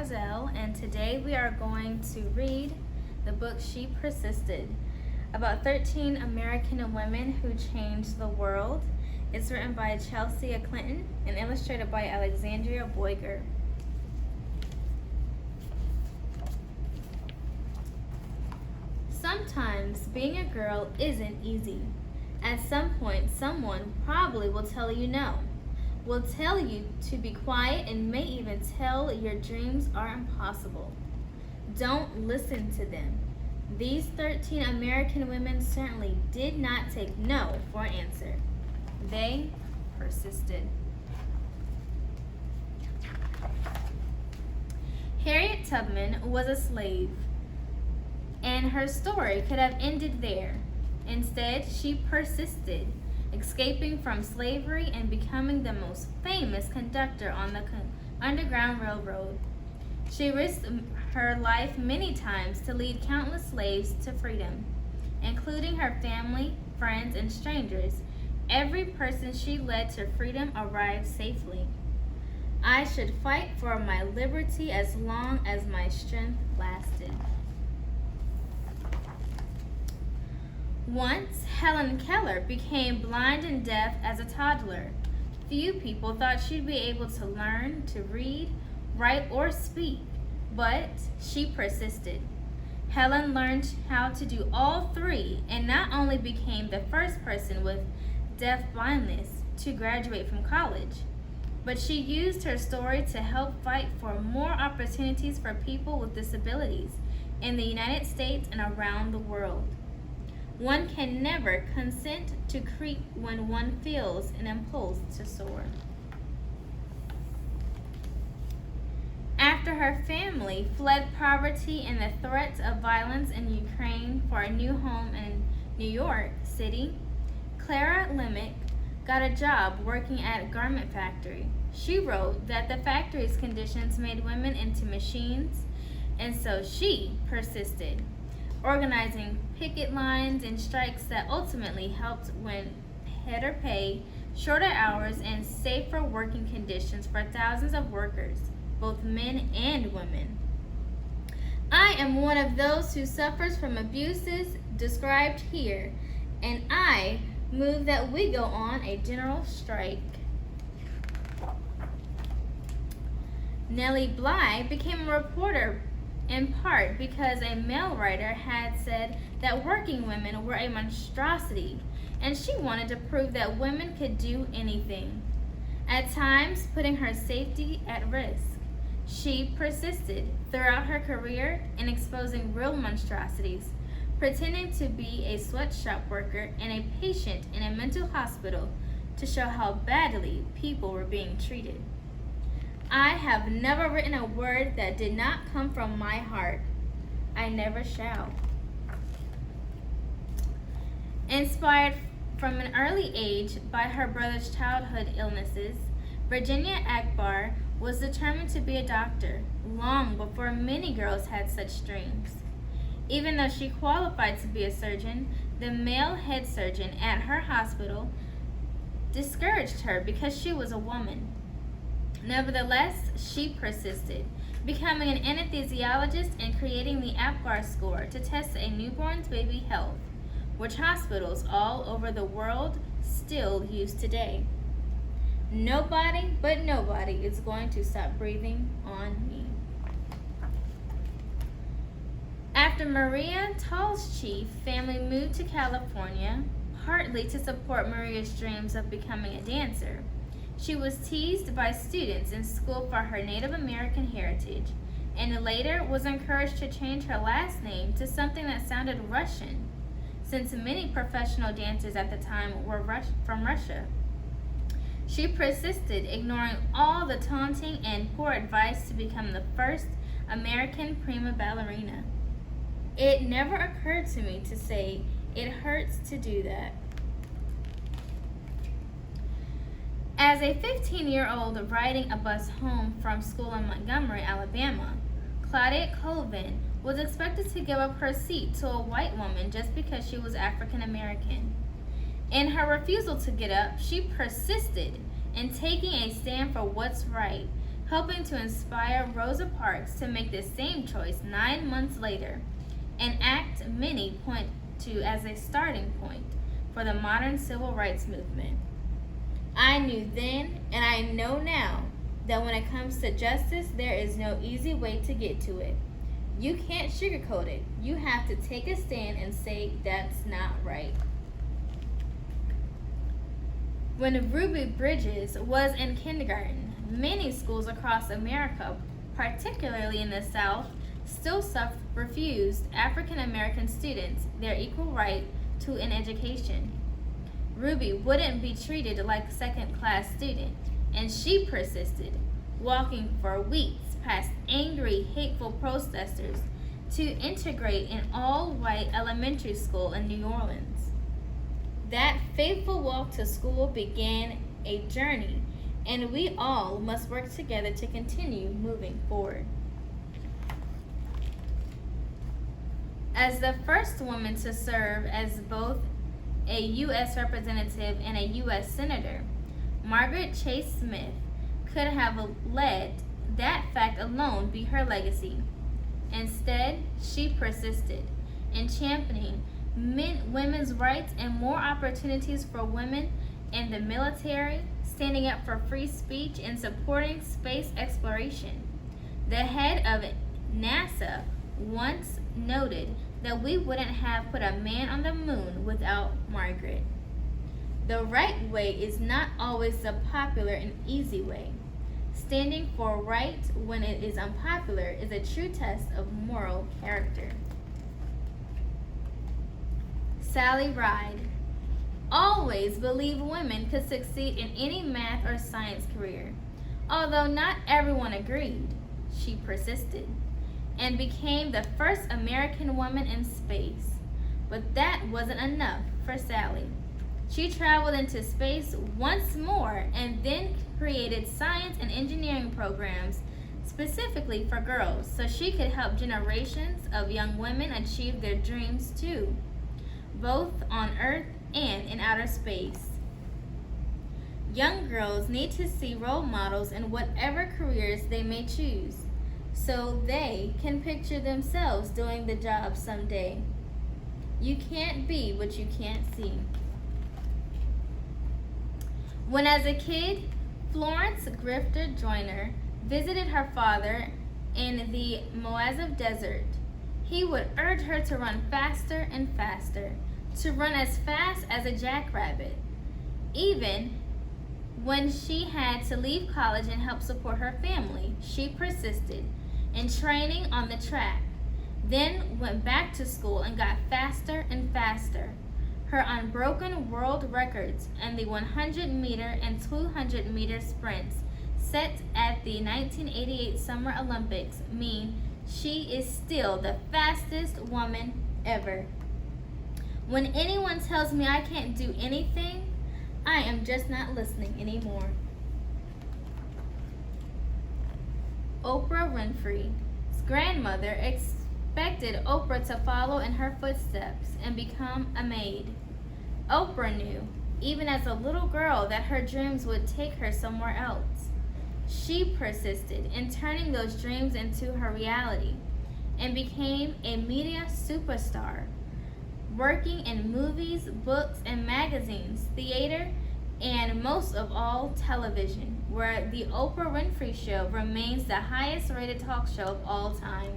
Rozzelle, and today we are going to read the book She Persisted, about 13 American women who changed the world. It's written by Chelsea Clinton and illustrated by Alexandria Boyger. Sometimes being a girl isn't easy. At some point, someone probably will tell you no, will tell you to be quiet, and may even tell your dreams are impossible. Don't listen to them. These 13 American women certainly did not take no for an answer. They persisted. Harriet Tubman was a slave, and her story could have ended there. Instead, she persisted, escaping from slavery and becoming the most famous conductor on the Underground Railroad. She risked her life many times to lead countless slaves to freedom, including her family, friends, and strangers. Every person she led to freedom arrived safely. I should fight for my liberty as long as my strength lasted. Once, Helen Keller became blind and deaf as a toddler. Few people thought she'd be able to learn to read, write, or speak, but she persisted. Helen learned how to do all three and not only became the first person with deaf blindness to graduate from college, but she used her story to help fight for more opportunities for people with disabilities in the United States and around the world. One can never consent to creep when one feels an impulse to soar. After her family fled poverty and the threats of violence in Ukraine for a new home in New York City, Clara Lemick got a job working at a garment factory. She wrote that the factory's conditions made women into machines, and so she persisted, organizing picket lines and strikes that ultimately helped win better pay, shorter hours, and safer working conditions for thousands of workers, both men and women. I am one of those who suffers from abuses described here, and I move that we go on a general strike. Nellie Bly became a reporter in part because a male writer had said that working women were a monstrosity, and she wanted to prove that women could do anything, at times putting her safety at risk. She persisted throughout her career in exposing real monstrosities, pretending to be a sweatshop worker and a patient in a mental hospital to show how badly people were being treated. I have never written a word that did not come from my heart. I never shall. Inspired from an early age by her brother's childhood illnesses, Virginia Akbar was determined to be a doctor long before many girls had such dreams. Even though she qualified to be a surgeon, the male head surgeon at her hospital discouraged her because she was a woman. Nevertheless, she persisted, becoming an anesthesiologist and creating the Akbar score to test a newborn's baby health, which hospitals all over the world still use today. Nobody but nobody is going to stop breathing on me. After Maria Tallchief family moved to California, partly to support Maria's dreams of becoming a dancer, she was teased by students in school for her Native American heritage, and later was encouraged to change her last name to something that sounded Russian, since many professional dancers at the time were from Russia. She persisted, ignoring all the taunting and poor advice to become the first American prima ballerina. It never occurred to me to say, it hurts to do that. As a 15-year-old riding a bus home from school in Montgomery, Alabama, Claudette Colvin was expected to give up her seat to a white woman just because she was African American. In her refusal to get up, she persisted in taking a stand for what's right, hoping to inspire Rosa Parks to make the same choice 9 months later, an act many point to as a starting point for the modern civil rights movement. I knew then, and I know now, that when it comes to justice, there is no easy way to get to it. You can't sugarcoat it. You have to take a stand and say, that's not right. When Ruby Bridges was in kindergarten, many schools across America, particularly in the South, still refused African American students their equal right to an education. Ruby wouldn't be treated like a second-class student, and she persisted, walking for weeks past angry, hateful protesters to integrate an all-white elementary school in New Orleans. That faithful walk to school began a journey, and we all must work together to continue moving forward. As the first woman to serve as both a U.S. representative and a U.S. senator, Margaret Chase Smith could have let that fact alone be her legacy. Instead, she persisted in championing women's rights and more opportunities for women in the military, standing up for free speech, and supporting space exploration. The head of NASA once noted that we wouldn't have put a man on the moon without Margaret. The right way is not always the popular and easy way. Standing for right when it is unpopular is a true test of moral character. Sally Ride always believed women could succeed in any math or science career. Although not everyone agreed, she persisted and became the first American woman in space. But that wasn't enough for Sally. She traveled into space once more and then created science and engineering programs specifically for girls so she could help generations of young women achieve their dreams too, both on Earth and in outer space. Young girls need to see role models in whatever careers they may choose, so they can picture themselves doing the job someday. You can't be what you can't see. When as a kid, Florence Joyner visited her father in the Moab Desert, he would urge her to run faster and faster, to run as fast as a jackrabbit. Even when she had to leave college and help support her family, she persisted in training on the track, then went back to school and got faster and faster. Her unbroken world records in the 100-meter and 200-meter sprints set at the 1988 Summer Olympics mean she is still the fastest woman ever. When anyone tells me I can't do anything, I am just not listening anymore. Oprah Winfrey's grandmother expected Oprah to follow in her footsteps and become a maid. Oprah knew, even as a little girl, that her dreams would take her somewhere else. She persisted in turning those dreams into her reality and became a media superstar, working in movies, books, and magazines, theater, and most of all, television, where The Oprah Winfrey Show remains the highest rated talk show of all time.